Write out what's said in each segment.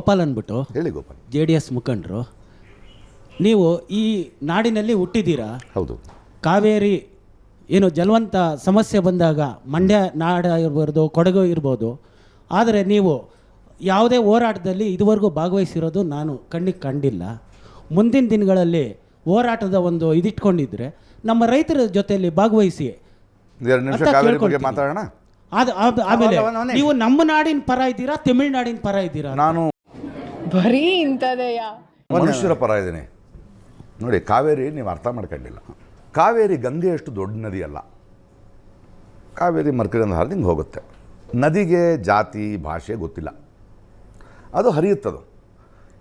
ಗೋಪಾಲ್ ಅಂದ್ಬಿಟ್ಟು. ಹೇಳಿ ಗೋಪಾಲ್. JDS ಮುಖಂಡರು. ನೀವು ಈ ನಾಡಿನಲ್ಲಿ ಹುಟ್ಟಿದ್ದೀರಾ. ಹೌದು. ಕಾವೇರಿ ಏನು ಜಲವಂತ ಸಮಸ್ಯೆ ಬಂದಾಗ ಮಂಡ್ಯ ನಾಡ ಇರ್ಬೋದು, ಕೊಡಗು ಇರ್ಬೋದು, ಆದರೆ ನೀವು ಯಾವುದೇ ಹೋರಾಟದಲ್ಲಿ ಇದುವರೆಗೂ ಭಾಗವಹಿಸಿರೋದು ನಾನು ಕಣ್ಣಿಗೆ ಕಂಡಿಲ್ಲ. ಮುಂದಿನ ದಿನಗಳಲ್ಲಿ ಹೋರಾಟದ ಒಂದು ಇದಿಟ್ಕೊಂಡಿದ್ರೆ ನಮ್ಮ ರೈತರ ಜೊತೆಯಲ್ಲಿ ಭಾಗವಹಿಸಿ ಮಾತಾಡೋಣ. ಆಮೇಲೆ ನೀವು ನಮ್ಮ ನಾಡಿನ ಪರ ಇದ್ದೀರಾ, ತಮಿಳ್ನಾಡಿನ ಪರ ಇದ್ದೀರಾ? ನಾನು ಬರೀ ಇಂಥದೆಯಾ? ಮನುಷ್ಯರ ಪರ ಇದ್ದೀನಿ ನೋಡಿ. ಕಾವೇರಿ ನೀವು ಅರ್ಥ ಮಾಡ್ಕೊಂಡಿಲ್ಲ. ಕಾವೇರಿ ಗಂಗೆ ಅಷ್ಟು ದೊಡ್ಡ ನದಿ ಅಲ್ಲ. ಕಾವೇರಿ ಮರ್ಕರಿಯಿಂದ ಹರಿದು ಹಿಂಗೆ ಹೋಗುತ್ತೆ. ನದಿಗೆ ಜಾತಿ ಭಾಷೆ ಗೊತ್ತಿಲ್ಲ, ಅದು ಹರಿಯುತ್ತದು.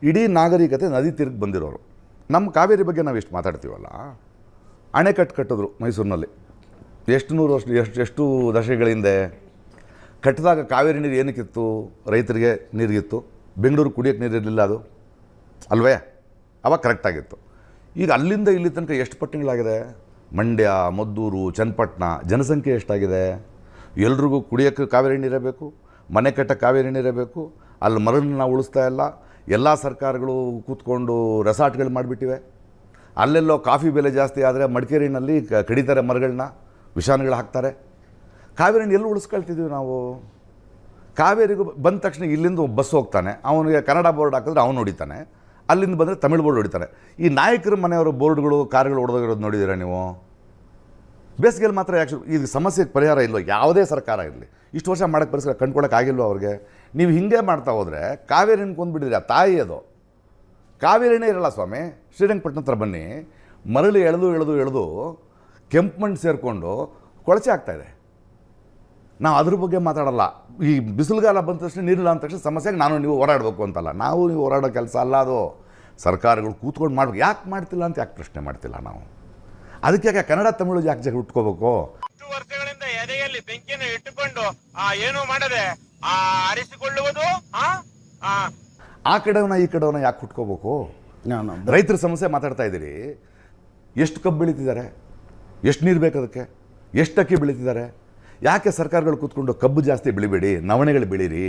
ಇಡೀ ನಾಗರಿಕತೆ ನದಿ ತಿರುಗಿ ಬಂದಿರೋರು. ನಮ್ಮ ಕಾವೇರಿ ಬಗ್ಗೆ ನಾವು ಎಷ್ಟು ಮಾತಾಡ್ತೀವಲ್ಲ, ಅಣೆಕಟ್ಟು ಕಟ್ಟಿದ್ರು ಮೈಸೂರಿನಲ್ಲಿ ಎಷ್ಟು ನೂರು ವರ್ಷ ಎಷ್ಟು ದಶಕಗಳ ಹಿಂದೆ ಕಟ್ಟಿದಾಗ ಕಾವೇರಿ ನೀರು ಏನಕ್ಕಿತ್ತು? ರೈತರಿಗೆ ನೀರಿಗಿತ್ತು. ಬೆಂಗಳೂರು ಕುಡಿಯೋಕ್ಕೆ ನೀರಿರಲಿಲ್ಲ, ಅದು ಅಲ್ವೇ? ಅವಾಗ ಕರೆಕ್ಟಾಗಿತ್ತು. ಈಗ ಅಲ್ಲಿಂದ ಇಲ್ಲಿ ತನಕ ಎಷ್ಟು ಪಟ್ಟಣಗಳಾಗಿದೆ? ಮಂಡ್ಯ, ಮದ್ದೂರು, ಚನ್ನಪಟ್ಟಣ, ಜನಸಂಖ್ಯೆ ಎಷ್ಟಾಗಿದೆ? ಎಲ್ರಿಗೂ ಕುಡಿಯೋಕ್ಕೆ ಕಾವೇರಿ ನೀರೇ ಬೇಕು, ಮನೆ ಕಟ್ಟಕ್ಕೆ ಕಾವೇರಿ ನೀರೇ ಬೇಕು. ಅಲ್ಲಿ ಮರಳನ್ನ ನಾವು ಉಳಿಸ್ತಾ ಇಲ್ಲ. ಎಲ್ಲ ಸರ್ಕಾರಗಳು ಕೂತ್ಕೊಂಡು ರೆಸಾರ್ಟ್ಗಳು ಮಾಡಿಬಿಟ್ಟಿವೆ. ಅಲ್ಲೆಲ್ಲೋ ಕಾಫಿ ಬೆಲೆ ಜಾಸ್ತಿ ಆದರೆ ಮಡಿಕೇರಿನಲ್ಲಿ ಕಡಿತಾರೆ ಮರಗಳನ್ನ, ವಿಷಾಣಗಳು ಹಾಕ್ತಾರೆ. ಕಾವೇರಿನ ಎಲ್ಲಿ ಉಳಿಸ್ಕೊಳ್ತಿದ್ದೀವಿ ನಾವು? ಕಾವೇರಿಗೂ ಬಂದ ತಕ್ಷಣ ಇಲ್ಲಿಂದ ಬಸ್ ಹೋಗ್ತಾನೆ, ಅವನಿಗೆ ಕನ್ನಡ ಬೋರ್ಡ್ ಹಾಕಿದ್ರೆ ಅವನು ಹೊಡಿತಾನೆ, ಅಲ್ಲಿಂದ ಬಂದರೆ ತಮಿಳು ಬೋರ್ಡ್ ಹೊಡಿತಾನೆ. ಈ ನಾಯಕರ ಮನೆಯವರು ಬೋರ್ಡ್ಗಳು ಕಾರ್ಗಳು ಹೊಡೆದೋಗಿರೋದು ನೋಡಿದ್ದೀರಾ ನೀವು? ಬೇಸಿಗೆಯಲ್ಲಿ ಮಾತ್ರ ಯಾಕೆ ಇದು ಸಮಸ್ಯೆಗೆ ಪರಿಹಾರ ಇಲ್ವೋ? ಯಾವುದೇ ಸರ್ಕಾರ ಇರಲಿ, ಇಷ್ಟು ವರ್ಷ ಮಾಡೋಕ್ಕೆ ಪರಿಸರ ಕಂಡ್ಕೊಳಕ್ಕಾಗಿಲ್ವೋ ಅವ್ರಿಗೆ? ನೀವು ಹಿಂಗೆ ಮಾಡ್ತಾ ಹೋದರೆ ಕಾವೇರಿನ ಕೊಂದ್ಬಿಟ್ಟಿದ್ರೆ ಆ ತಾಯಿ ಅದು ಕಾವೇರಿನೇ ಇರಲ್ಲ ಸ್ವಾಮಿ. ಶ್ರೀರಂಗಪಟ್ಟಣ ಹತ್ರ ಬನ್ನಿ, ಮರಳು ಎಳೆದು ಕೆಂಪು ಮಣ್ಣು ಸೇರಿಕೊಂಡು ಕೊಳಚೆ ಆಗ್ತಾಯಿದೆ. ನಾವು ಅದ್ರ ಬಗ್ಗೆ ಮಾತಾಡಲ್ಲ. ಈ ಬಿಸಿಲುಗಾಲ ಬಂದ ತಕ್ಷಣ ನೀರಿಲ್ಲ ಅಂದ ತಕ್ಷಣ ಸಮಸ್ಯೆಗೆ ನಾನು ನೀವು ಹೋರಾಡಬೇಕು ಅಂತಲ್ಲ. ನಾವು ನೀವು ಹೋರಾಡೋ ಕೆಲಸ ಅಲ್ಲ ಅದು. ಸರ್ಕಾರಗಳು ಕೂತ್ಕೊಂಡು ಮಾಡ್ಬೇಕು. ಯಾಕೆ ಮಾಡ್ತಿಲ್ಲ ಅಂತ ಯಾಕೆ ಪ್ರಶ್ನೆ ಮಾಡ್ತಿಲ್ಲ ನಾವು? ಅದಕ್ಕೆ ಯಾಕೆ ಕನ್ನಡ ತಮಿಳು ಯಾಕೆ ಜಗ ಉಟ್ಕೋಬೇಕು? ವರ್ಷಗಳಿಂದ ಎದೆಯಲ್ಲಿ ಬೆಂಕಿಯನ್ನು ಇಟ್ಟುಕೊಂಡು ಏನು ಮಾಡದೆ ಆರಿಸಿಕೊಳ್ಳುವುದು. ಆ ಕಡೆವನ್ನ ಈ ಕಡೆವನ್ನ ಯಾಕೆ ಹುಟ್ಕೋಬೇಕು? ರೈತರ ಸಮಸ್ಯೆ ಮಾತಾಡ್ತಾ ಇದ್ದೀರಿ. ಎಷ್ಟು ಕಬ್ಬು ಬೆಳೀತಿದ್ದಾರೆ? ಎಷ್ಟು ನೀರು ಬೇಕು ಅದಕ್ಕೆ? ಎಷ್ಟು ಅಕ್ಕಿ ಬೆಳೀತಿದ್ದಾರೆ? ಯಾಕೆ ಸರ್ಕಾರಗಳು ಕೂತ್ಕೊಂಡು ಕಬ್ಬು ಜಾಸ್ತಿ ಬೆಳಿಬೇಡಿ, ನವಣೆಗಳು ಬೆಳೀರಿ,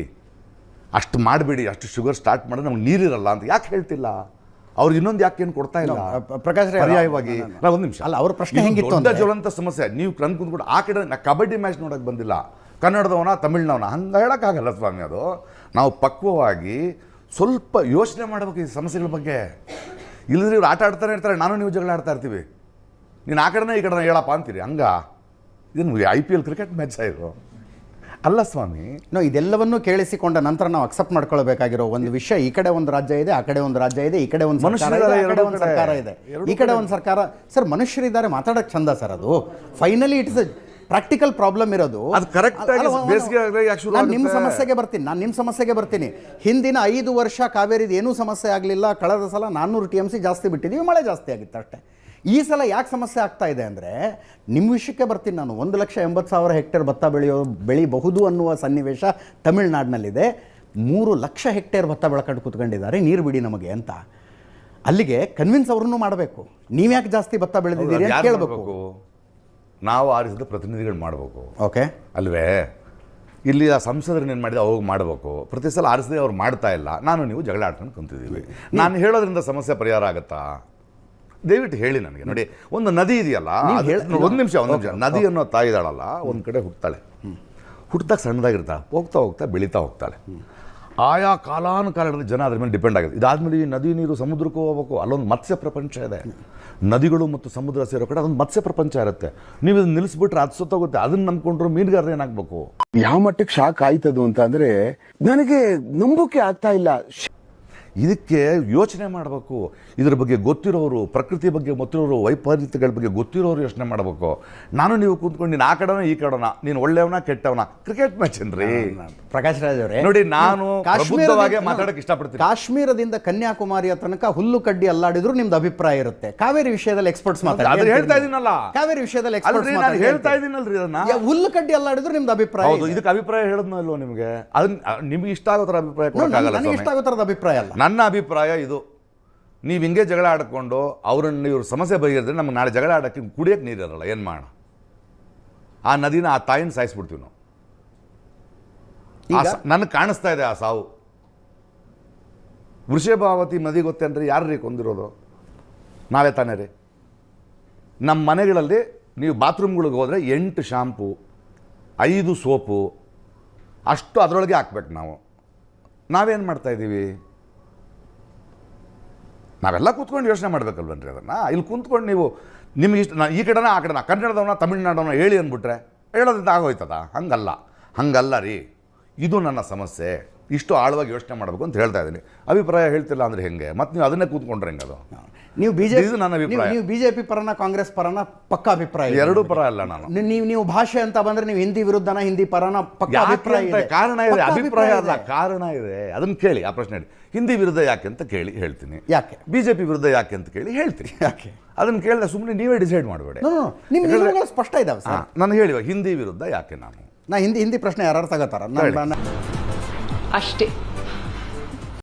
ಅಷ್ಟು ಮಾಡಬೇಡಿ, ಅಷ್ಟು ಶುಗರ್ ಸ್ಟಾರ್ಟ್ ಮಾಡಿದ್ರೆ ನಮ್ಗೆ ನೀರಿರಲ್ಲ ಅಂತ ಯಾಕೆ ಹೇಳ್ತಿಲ್ಲ? ಅವ್ರು ಇನ್ನೊಂದು ಯಾಕೆ ಏನು ಕೊಡ್ತಾ ಇಲ್ಲ? ಪ್ರಕಾಶ್ ಪರ್ಯಾಯವಾಗಿ ಒಂದು ನಿಮಿಷ ಅಲ್ಲ, ಅವ್ರ ಪ್ರಶ್ನೆ ಹೆಂಗಿತ್ತು? ದೊಡ್ಡ ಜ್ವಲಂತ ಸಮಸ್ಯೆ. ನೀವು ಕಣ್ ಕುಂತ್ಕೊಂಡು ಆ ಕಡೆ ಕಬಡ್ಡಿ ಮ್ಯಾಚ್ ನೋಡೋಕೆ ಬಂದಿಲ್ಲ, ಕನ್ನಡದವನ ತಮಿಳ್ನವನ ಹಂಗೆ ಹೇಳೋಕ್ಕಾಗಲ್ಲ ಸ್ವಾಮಿ. ಅದು ನಾವು ಪಕ್ವವಾಗಿ ಸ್ವಲ್ಪ ಯೋಚನೆ ಮಾಡಬೇಕು ಈ ಸಮಸ್ಯೆಗಳ ಬಗ್ಗೆ. ಇಲ್ಲದ್ರೆ ಇವ್ರು ಆಟ ಆಡ್ತಾನೆ ಇರ್ತಾರೆ, ನಾನು ನೀವು ಜಗಳ ಆಡ್ತಾ ಇರ್ತೀವಿ. ನೀನು ಆ ಕಡೆನೇ ಈ ಕಡೆ ಹೇಳಪ್ಪ ಅಂತೀರಿ. ಹಂಗ ಇದನ್ನು IPL ಕ್ರಿಕೆಟ್ ಮ್ಯಾಚ್ ಇದು ಅಲ್ಲ ಸ್ವಾಮಿ. ಇದೆಲ್ಲವನ್ನೂ ಕೇಳಿಸಿಕೊಂಡ ನಂತರ ನಾವು ಅಕ್ಸೆಪ್ಟ್ ಮಾಡ್ಕೊಳ್ಬೇಕಾಗಿರೋ ಒಂದು ವಿಷಯ, ಈ ಕಡೆ ಒಂದು ರಾಜ್ಯ ಇದೆ, ಆ ಕಡೆ ಒಂದು ರಾಜ್ಯ ಇದೆ, ಈ ಕಡೆ ಒಂದು ಸರ್ಕಾರ ಇದೆ, ಈ ಕಡೆ ಒಂದು ಸರ್ಕಾರ. ಸರ್, ಮನುಷ್ಯರಿದ್ದಾರೆ, ಮಾತಾಡೋಕ್ಕೆ ಚಂದ ಸರ್. ಅದು finally it is a practical problem ಇರೋದು. ನಾನು ನಿಮ್ಮ ಸಮಸ್ಯೆಗೆ ಬರ್ತೀನಿ. ಹಿಂದಿನ 5 ವರ್ಷ ಕಾವೇರಿದು ಏನೂ ಸಮಸ್ಯೆ ಆಗಲಿಲ್ಲ. ಕಳೆದ ಸಲ 400 TMC ಜಾಸ್ತಿ ಬಿಟ್ಟಿದ್ದೀವಿ, ಮಳೆ ಜಾಸ್ತಿ ಆಗಿತ್ತು ಅಷ್ಟೇ. ಈ ಸಲ ಯಾಕೆ ಸಮಸ್ಯೆ ಆಗ್ತಾ ಇದೆ ಅಂದರೆ, ನಿಮ್ಮ ವಿಷಯಕ್ಕೆ ಬರ್ತೀನಿ ನಾನು. 1,80,000 ಹೆಕ್ಟೇರ್ ಭತ್ತ ಬೆಳಿಬಹುದು ಅನ್ನುವ ಸನ್ನಿವೇಶ ತಮಿಳುನಾಡಿನಲ್ಲಿದೆ. 3 ಲಕ್ಷ ಹೆಕ್ಟೇರ್ ಭತ್ತ ಬೆಳ್ಕೊಂಡು ಕೂತ್ಕೊಂಡಿದ್ದಾರೆ, ನೀರು ಬಿಡಿ ನಮಗೆ ಅಂತ. ಅಲ್ಲಿಗೆ ಕನ್ವಿನ್ಸ್ ಅವ್ರನ್ನೂ ಮಾಡಬೇಕು. ನೀವ್ಯಾಕೆ ಜಾಸ್ತಿ ಭತ್ತ ಬೆಳೆದಿದ್ದೀರಿ ಅಂತ ಕೇಳಬೇಕು. ನಾವು ಆರಿಸಿದ ಪ್ರತಿನಿಧಿಗಳು ಮಾಡಬೇಕು. ಓಕೆ ಅಲ್ವೇ? ಇಲ್ಲಿ ಆ ಸಂಸದರು ಏನು ಮಾಡಿದೆ ಅವಾಗ ಮಾಡಬೇಕು. ಪ್ರತಿ ಸಲ ಆರಿಸದೆ ಅವ್ರು ಮಾಡ್ತಾ ಇಲ್ಲ, ನಾನು ನೀವು ಜಗಳ ಆಡ್ಕೊಂಡು ಕುಂತಿದ್ದೀವಿ. ನಾನು ಹೇಳೋದ್ರಿಂದ ಸಮಸ್ಯೆ ಪರಿಹಾರ ಆಗುತ್ತಾ? ದಯವಿಟ್ಟು ಹೇಳಿ ನನಗೆ. ನೋಡಿ, ಒಂದು ನದಿ ಇದೆಯಲ್ಲ, ಒಂದು ನಿಮಿಷ ನದಿ ಅನ್ನೋ ತಾಯಿ ಇದ್ದಾಳಲ್ಲ, ಒಂದು ಕಡೆ ಹುಟ್ತಾಳೆ. ಹುಟ್ಟಿದಾಗ ಸಣ್ಣದಾಗಿರ್ತಾಳೆ, ಹೋಗ್ತಾ ಬೆಳೀತಾ ಹೋಗ್ತಾಳೆ. ಆಯಾ ಕಾಲಾನುಕಾಲದಲ್ಲಿ ಜನ ಅದ್ರ ಮೇಲೆ ಡಿಪೆಂಡ್ ಆಗುತ್ತೆ. ಇದಾದ್ಮೇಲೆ ಈ ನದಿ ನೀರು ಸಮುದ್ರಕ್ಕೂ ಹೋಗ್ಬೇಕು. ಅಲ್ಲೊಂದು ಮತ್ಸ್ಯ ಪ್ರಪಂಚ ಇದೆ. ನದಿಗಳು ಮತ್ತು ಸಮುದ್ರ ಸೇರೋ ಕಡೆ ಅದೊಂದು ಮತ್ಸ್ಯ ಪ್ರಪಂಚ ಇರುತ್ತೆ. ನೀವು ಇದನ್ನು ನಿಲ್ಲಿಸ್ಬಿಟ್ರೆ ಅದು ಸುತ್ತೋಗುತ್ತೆ. ಅದನ್ನ ನಂಬ್ಕೊಂಡ್ರು ಮೀನುಗಾರರು ಏನಾಗಬೇಕು? ಯಾವ ಮಟ್ಟಕ್ಕೆ ಶಾಕ್ ಆಯ್ತದು ಅಂತ ಅಂದ್ರೆ ನನಗೆ ನಂಬೋಕೆ ಆಗ್ತಾ ಇಲ್ಲ. ಇದಕ್ಕೆ ಯೋಚನೆ ಮಾಡಬೇಕು. ಇದ್ರ ಬಗ್ಗೆ ಗೊತ್ತಿರೋರು, ಪ್ರಕೃತಿ ಬಗ್ಗೆ ಗೊತ್ತಿರೋರು, ವೈಪರೀತ್ಯಗಳ ಬಗ್ಗೆ ಗೊತ್ತಿರೋರು ಯೋಚನೆ ಮಾಡಬೇಕು. ನಾನು ನೀವು ಕೂತ್ಕೊಂಡು ನೀನು ಆ ಕಡೆನ ಈ ಕಡೆನ, ನೀನು ಒಳ್ಳೆಯವನ ಕೆಟ್ಟವನ, ಕ್ರಿಕೆಟ್ ಮ್ಯಾಚ್ ಏನ್ರಿ? ಪ್ರಕಾಶ್ ರಾಜ್ ಅವರೇ, ನೋಡಿ, ನಾನು ಮಾತಾಡಕ್ಕೆ ಇಷ್ಟಪಡ್ತೀನಿ. ಕಾಶ್ಮೀರದಿಂದ ಕನ್ಯಾಕುಮಾರಿಯ ತನಕ ಹುಲ್ಲು ಕಡ್ಡಿ ಅಲ್ಲಾಡಿದ್ರು ನಿಮ್ದು ಅಭಿಪ್ರಾಯ ಇರುತ್ತೆ. ಕಾವೇರಿ ವಿಷಯದಲ್ಲಿ ಎಕ್ಸ್ಪರ್ಟ್ಸ್ ಮಾತಾಡ್ತಾರೆ. ಹೇಳ್ತಾ ಇದೀನಲ್ಲ, ಕಾವೇರಿ ವಿಷಯದಲ್ಲಿ ಹೇಳ್ತಾ ಇದೀನಲ್ರಿ ಅದನ್ನ. ಹುಲ್ಲು ಕಡ್ಡಿ ಅಲ್ಲಾಡಿದ್ರು ನಿಮ್ದು ಅಭಿಪ್ರಾಯ. ಹೌದು, ಇದಕ್ಕೆ ಅಭಿಪ್ರಾಯ ಹೇಳದ್ನೋ ಇಲ್ವೋ ನಿಮಗೆ? ಅದನ್ನ ನಿಮ್ಗೆ ಇಷ್ಟ ಆಗೋ ಥರ ಅಭಿಪ್ರಾಯ ಕೊಡಕ್ಕಾಗಲ್ಲ. ಇಷ್ಟ ಆಗೋ ಥರದ ಅಭಿಪ್ರಾಯ ಅಲ್ಲ. ನನ್ನ ಅಭಿಪ್ರಾಯ ಇದು. ನೀವು ಹಿಂಗೆ ಜಗಳ ಆಡಿಕೊಂಡು ಅವ್ರನ್ನ ಇವ್ರ ಸಮಸ್ಯೆ ಬಗೆಹರಿದ್ರೆ ನಮ್ಗೆ ನಾಳೆ ಜಗಳ ಆಡೋಕ್ಕೆ ಕುಡಿಯೋಕ್ಕೆ ನೀರಿರಲ್ಲ. ಏನು ಮಾಡೋಣ? ಆ ನದಿನ, ಆ ತಾಯಿನ ಸಾಯಿಸ್ಬಿಡ್ತೀವಿ ನಾವು. ನನಗೆ ಕಾಣಿಸ್ತಾ ಇದೆ ಆ ಸಾವು. ವೃಷಭಾವತಿ ನದಿ ಗೊತ್ತೇನ್ರಿ? ಯಾರು ರೀ ಕೊಂದಿರೋದು? ನಾವೇ ತಾನೇ ರೀ. ನಮ್ಮ ಮನೆಗಳಲ್ಲಿ ನೀವು ಬಾತ್ರೂಮ್ಗಳಿಗೆ ಹೋದರೆ 8 ಶಾಂಪು 5 ಸೋಪು ಅಷ್ಟು ಅದರೊಳಗೆ ಹಾಕ್ಬೇಕು ನಾವು. ನಾವೇನು ಮಾಡ್ತಾಯಿದ್ದೀವಿ? ನಾವೆಲ್ಲ ಕೂತ್ಕೊಂಡು ಯೋಚನೆ ಮಾಡಬೇಕಲ್ವನ್ರಿ ಅದನ್ನು. ಇಲ್ಲಿ ಕೂತ್ಕೊಂಡು ನೀವು ನಿಮಗೆ ಇಷ್ಟ ಈ ಕಡೆನ ಆ ಕಡೆನ ಕನ್ನಡದವನ ತಮಿಳ್ನಾಡವನ ಹೇಳಿ ಅಂದ್ಬಿಟ್ರೆ ಹೇಳೋದ್ರಿಂದ ಆಗೋಯ್ತದ? ಹಂಗಲ್ಲ ರೀ. ಇದು ನನ್ನ ಸಮಸ್ಯೆ, ಇಷ್ಟು ಆಳವಾಗಿ ಯೋಚನೆ ಮಾಡಬೇಕು ಅಂತ ಹೇಳ್ತಾ ಇದ್ದೀನಿ. ಅಭಿಪ್ರಾಯ ಹೇಳ್ತಿಲ್ಲ ಅಂದರೆ ಹೆಂಗೆ? ಮತ್ತು ನೀವು ಅದನ್ನೇ ಕೂತ್ಕೊಂಡ್ರೆ ಹೆಂಗೆ? ಅದು ನೀವು ಇದು ನನ್ನ ಅಭಿಪ್ರಾಯ. ನೀವು ಬಿಜೆಪಿ ಪರನ ಕಾಂಗ್ರೆಸ್ ಪರನ ಪಕ್ಕ ಅಭಿಪ್ರಾಯ? ಎರಡೂ ಪರ ಅಲ್ಲ ನಾನು. ನೀವು ಭಾಷೆ ಅಂತ ಬಂದ್ರೆ ನೀವು ಹಿಂದಿ ವಿರುದ್ಧನ ಹಿಂದಿ ಪರನ ಪಕ್ಕ ಅಭಿಪ್ರಾಯ ಇದೆ? ಕಾರಣ ಇದೆ, ಪಕ್ಕ ಅಭಿಪ್ರಾಯ ಅಲ್ಲ, ಇದೆ. ಕಾರಣ ಇದೆ. ಅದನ್ನು ಕೇಳಿ, ಆ ಪ್ರಶ್ನೆ ಹೇಳಿ. ಹಿಂದಿ ವಿರುದ್ಧ ಯಾಕೆ ಅಂತ ಕೇಳಿ ಹೇಳ್ತೀನಿ. ಯಾಕೆ? ಬಿಜೆಪಿ ವಿರುದ್ಧ ಯಾಕೆ ಅಂತ ಕೇಳಿ ಹೇಳ್ತೀನಿ. ಯಾಕೆ? ಅದನ್ನು ಕೇಳಿದ್ರೆ ಸುಮ್ಮನೆ ನೀವೇ ಡಿಸೈಡ್ ಮಾಡಬೇಡಿ. ನಿಮ್ಮ ನಿಲುವುಗಳು ಸ್ಪಷ್ಟ ಇದಾವೆ ಸರ್. ನಾನು ಹೇಳುವ ಹಿಂದಿ ವಿರುದ್ಧ ಯಾಕೆ ನಾನು ಹಿಂದಿ ಪ್ರಶ್ನೆ ಯಾರು ತಗೋತಾರ? ಅಷ್ಟೇ.